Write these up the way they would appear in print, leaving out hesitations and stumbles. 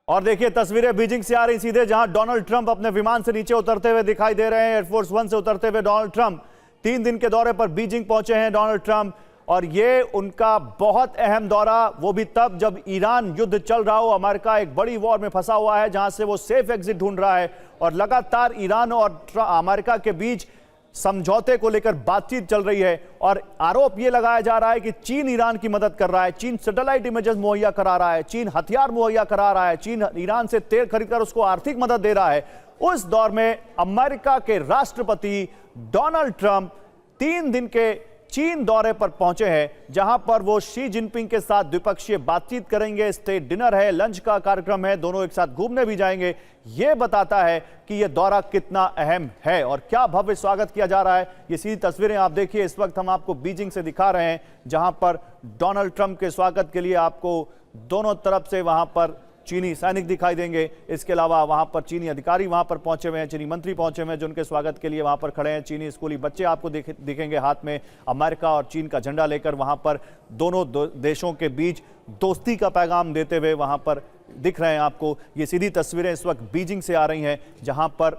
और देखिए तस्वीरें बीजिंग से आ रही सीधे, जहां डोनाल्ड ट्रंप अपने विमान से नीचे उतरते हुए दिखाई दे रहे हैं। एयरफोर्स वन से उतरते हुए डोनाल्ड ट्रंप 3 दिन के दौरे पर बीजिंग पहुंचे हैं डोनाल्ड ट्रंप। और ये उनका बहुत अहम दौरा, वो भी तब जब ईरान युद्ध चल रहा हो। अमेरिका एक बड़ी वॉर में फंसा हुआ है, जहां से वो सेफ एग्जिट ढूंढ रहा है। और लगातार ईरान और अमेरिका के बीच समझौते को लेकर बातचीत चल रही है। और आरोप यह लगाया जा रहा है कि चीन ईरान की मदद कर रहा है, चीन सैटेलाइट इमेजेस मुहैया करा रहा है, चीन हथियार मुहैया करा रहा है, चीन ईरान से तेल खरीदकर उसको आर्थिक मदद दे रहा है। उस दौर में अमेरिका के राष्ट्रपति डोनाल्ड ट्रंप 3 दिन के चीन दौरे पर पहुंचे हैं, जहां पर वो शी जिनपिंग के साथ द्विपक्षीय बातचीत करेंगे। स्टेट डिनर है, लंच का कार्यक्रम है, दोनों एक साथ घूमने भी जाएंगे। यह बताता है कि यह दौरा कितना अहम है और क्या भव्य स्वागत किया जा रहा है। ये सीधी तस्वीरें आप देखिए, इस वक्त हम आपको बीजिंग से दिखा रहे हैं, जहां पर डोनाल्ड ट्रंप के स्वागत के लिए आपको दोनों तरफ से वहां पर चीनी सैनिक दिखाई देंगे। इसके अलावा वहां पर चीनी अधिकारी वहां पर पहुंचे हुए हैं, चीनी मंत्री पहुंचे हुए हैं जो उनके स्वागत के लिए वहां पर खड़े हैं। चीनी स्कूली बच्चे आपको दिखेंगे हाथ में अमेरिका और चीन का झंडा लेकर, वहां पर दोनों देशों के बीच दोस्ती का पैगाम देते हुए वहां पर दिख रहे हैं आपको। ये सीधी तस्वीरें इस वक्त बीजिंग से आ रही हैं, जहां पर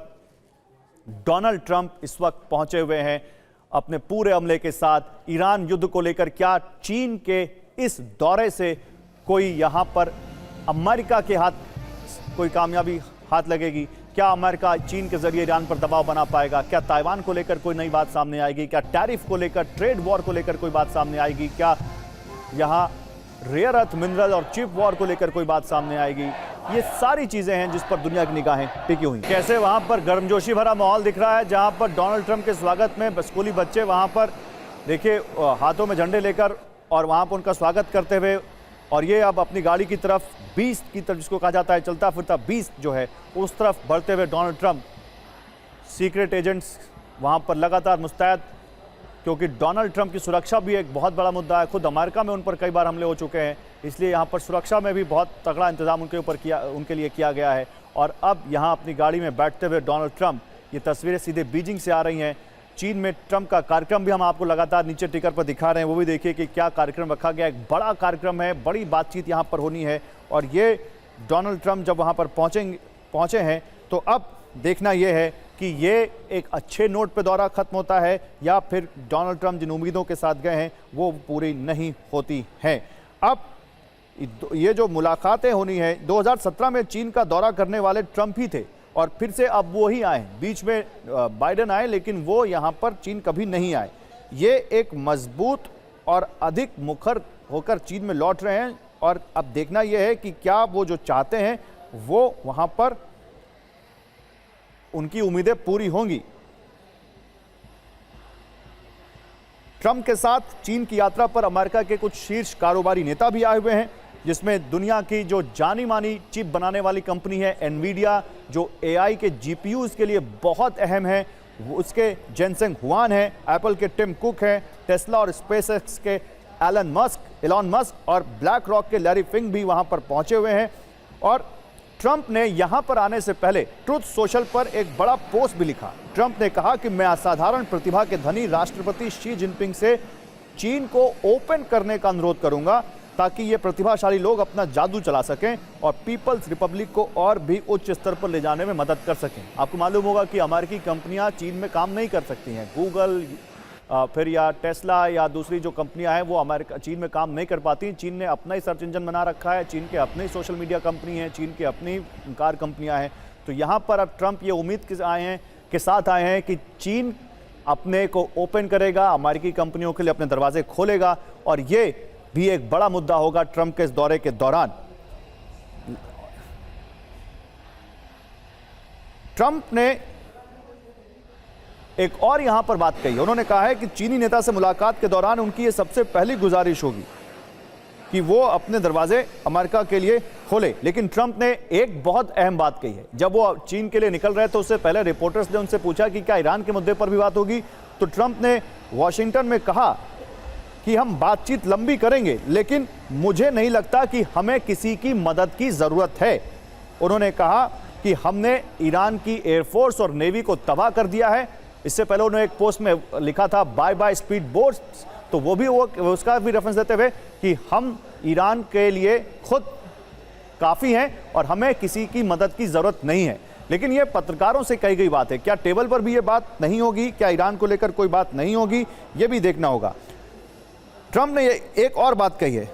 डोनाल्ड ट्रंप इस वक्त पहुंचे हुए हैं अपने पूरे अमले के साथ। ईरान युद्ध को लेकर क्या चीन के इस दौरे से कोई यहां पर अमेरिका के हाथ कोई कामयाबी हाथ लगेगी? क्या अमेरिका चीन के जरिए ईरान पर दबाव बना पाएगा? क्या ताइवान को लेकर कोई नई बात सामने आएगी? क्या टैरिफ को लेकर, ट्रेड वॉर को लेकर कोई बात सामने आएगी? क्या यहां रेयर अर्थ मिनरल और चिप वॉर को लेकर कोई बात सामने आएगी? ये सारी चीजें हैं जिस पर दुनिया की निगाहें टिकी हुई। कैसे वहां पर गर्मजोशी भरा माहौल दिख रहा है, जहां पर डोनाल्ड ट्रंप के स्वागत में स्कूली बच्चे वहां पर देखिए हाथों में झंडे लेकर और वहां पर उनका स्वागत करते हुए, और ये अब अपनी गाड़ी की तरफ, बीस्ट की तरफ जिसको कहा जाता है, चलता फिरता बीस्ट जो है, उस तरफ बढ़ते हुए डोनाल्ड ट्रंप। सीक्रेट एजेंट्स वहां पर लगातार मुस्तैद, क्योंकि डोनाल्ड ट्रंप की सुरक्षा भी एक बहुत बड़ा मुद्दा है। खुद अमेरिका में उन पर कई बार हमले हो चुके हैं, इसलिए यहाँ पर सुरक्षा में भी बहुत तगड़ा इंतजाम उनके लिए किया गया है। और अब यहाँ अपनी गाड़ी में बैठते हुए डोनाल्ड ट्रंप, ये तस्वीरें सीधे बीजिंग से आ रही हैं। चीन में ट्रंप का कार्यक्रम भी हम आपको लगातार नीचे टिकर पर दिखा रहे हैं, वो भी देखिए कि क्या कार्यक्रम रखा गया। एक बड़ा कार्यक्रम है, बड़ी बातचीत यहाँ पर होनी है। और ये डोनाल्ड ट्रंप जब वहाँ पर पहुँचे हैं, तो अब देखना यह है कि ये एक अच्छे नोट पे दौरा खत्म होता है या फिर डोनाल्ड ट्रंप जिन उम्मीदों के साथ गए हैं वो पूरी नहीं होती हैं। अब ये जो मुलाकातें होनी है, 2017 में चीन का दौरा करने वाले ट्रंप ही थे और फिर से अब वो ही आए। बीच में बाइडेन आए, लेकिन वो यहाँ पर चीन कभी नहीं आए। ये एक मजबूत और अधिक मुखर होकर चीन में लौट रहे हैं। और अब देखना यह है कि क्या वो जो चाहते हैं वो वहाँ पर उनकी उम्मीदें पूरी होंगी। ट्रंप के साथ चीन की यात्रा पर अमेरिका के कुछ शीर्ष कारोबारी नेता भी आए हुए हैं, जिसमें दुनिया की जो जानी मानी चिप बनाने वाली कंपनी है एनवीडिया, जो एआई के जीपीयूज के लिए बहुत अहम है, उसके जेनसेंग हुआन है, एप्पल के टिम कुक हैं, टेस्ला और स्पेसएक्स के एलन मस्क और ब्लैक रॉक के लैरी फिंग भी वहां पर पहुंचे हुए हैं। और ट्रंप ने यहां पर आने से पहले ट्रुथ सोशल पर एक बड़ा पोस्ट भी लिखा। ट्रंप ने कहा कि मैं असाधारण प्रतिभा के धनी राष्ट्रपति शी जिनपिंग से चीन को ओपन करने का अनुरोध करूंगा, ताकि ये प्रतिभाशाली लोग अपना जादू चला सकें और पीपल्स रिपब्लिक को और भी उच्च स्तर पर ले जाने में मदद कर सकें। आपको मालूम होगा कि अमेरिकी कंपनियां चीन में काम नहीं कर सकती हैं। गूगल फिर या टेस्ला या दूसरी जो कंपनियां हैं वो चीन में काम नहीं कर पाती। चीन ने अपना ही सर्च इंजन बना रखा है, चीन के अपने ही सोशल मीडिया कंपनी है, चीन के अपनी कार कंपनियां हैं। तो यहाँ पर अब ट्रंप ये उम्मीद के साथ आए हैं कि चीन अपने को ओपन करेगा, अमेरिकी कंपनियों के लिए अपने दरवाजे खोलेगा। और ये भी एक बड़ा मुद्दा होगा ट्रंप के इस दौरे के दौरान। ट्रंप ने एक और यहां पर बात कही। उन्होंने कहा है कि चीनी नेता से मुलाकात के दौरान उनकी यह सबसे पहली गुजारिश होगी कि वो अपने दरवाजे अमेरिका के लिए खोले। लेकिन ट्रंप ने एक बहुत अहम बात कही है। जब वो चीन के लिए निकल रहे थे, उससे पहले रिपोर्टर्स ने उनसे पूछा कि क्या ईरान के मुद्दे पर भी बात होगी, तो ट्रंप ने वॉशिंगटन में कहा कि हम बातचीत लंबी करेंगे, लेकिन मुझे नहीं लगता कि हमें किसी की मदद की जरूरत है। उन्होंने कहा कि हमने ईरान की एयरफोर्स और नेवी को तबाह कर दिया है। इससे पहले उन्होंने एक पोस्ट में लिखा था बाय बाय स्पीड बोट्स, तो वो भी उसका भी रेफरेंस देते हुए कि हम ईरान के लिए खुद काफ़ी हैं और हमें किसी की मदद की ज़रूरत नहीं है। लेकिन ये पत्रकारों से कही गई बात है, क्या टेबल पर भी ये बात नहीं होगी? क्या ईरान को लेकर कोई बात नहीं होगी? ये भी देखना होगा। ट्रंप ने एक और बात कही है,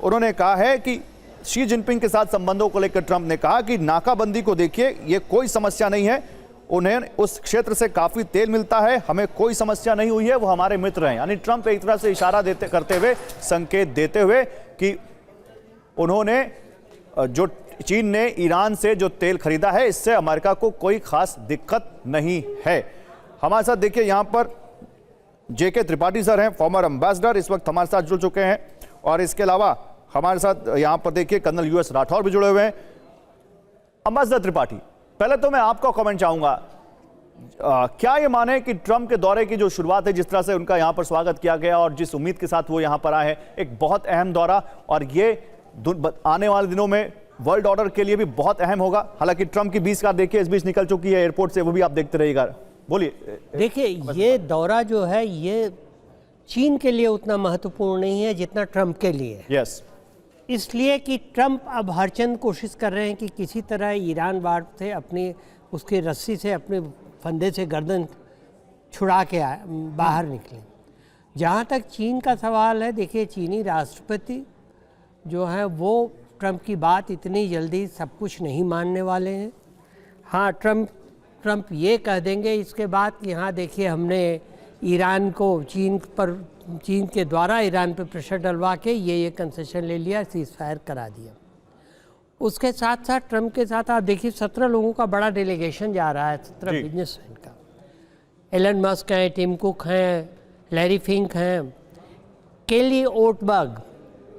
उन्होंने कहा है कि शी जिनपिंग के साथ संबंधों को लेकर ट्रंप ने कहा कि नाकाबंदी को देखिए, ये कोई समस्या नहीं है, उन्हें उस क्षेत्र से काफी तेल मिलता है, हमें कोई समस्या नहीं हुई है, वो हमारे मित्र हैं। यानी ट्रंप एक तरह से इशारा करते हुए, संकेत देते हुए कि उन्होंने जो चीन ने ईरान से जो तेल खरीदा है, इससे अमेरिका को कोई खास दिक्कत नहीं है। हमारे साथ देखिए यहां पर जेके त्रिपाठी सर हैं, फॉर्मर एम्बेसडर, इस वक्त हमारे साथ जुड़ चुके हैं। और इसके अलावा हमारे साथ यहां पर देखिए कर्नल यूएस राठौर भी जुड़े हुए हैं। एम्बेसडर त्रिपाठी, पहले तो मैं आपका कमेंट चाहूंगा, क्या ये माने कि ट्रंप के दौरे की जो शुरुआत है, जिस तरह से उनका यहां पर स्वागत किया गया और जिस उम्मीद के साथ वो यहां पर आए हैं, एक बहुत अहम दौरा, और ये आने वाले दिनों में वर्ल्ड ऑर्डर के लिए भी बहुत अहम होगा। हालांकि ट्रंप की 20 कार देखिए इस बीच निकल चुकी है एयरपोर्ट से, वो भी आप देखते रहिएगा। बोलिए। देखिए, ये दौरा जो है ये चीन के लिए उतना महत्वपूर्ण नहीं है जितना ट्रंप के लिए। यस। इसलिए कि ट्रंप अब हरचंद कोशिश कर रहे हैं कि किसी तरह ईरान वार से अपनी उसकी रस्सी से, अपने फंदे से गर्दन छुड़ा के बाहर निकले। जहाँ तक चीन का सवाल है, देखिए चीनी राष्ट्रपति जो है वो ट्रंप की बात इतनी जल्दी सब कुछ नहीं मानने वाले हैं। हाँ, ट्रंप ये कह देंगे इसके बाद कि हाँ देखिए, हमने ईरान को चीन के द्वारा ईरान पे प्रेशर डलवा के ये कंसेशन ले लिया, सीज फायर करा दिया। उसके साथ साथ ट्रंप के साथ आप देखिए 17 लोगों का बड़ा डेलीगेशन जा रहा है, 17 बिजनेसमैन का। एलन मस्क हैं, टिम कुक हैं, लैरी फिंक हैं, केली ओटबर्ग।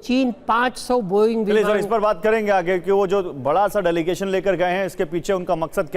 चीन 500 बोइंग इस पर बात करेंगे आगे कि वो जो बड़ा सा डेलीगेशन लेकर गए हैं, इसके पीछे उनका मकसद क्या है।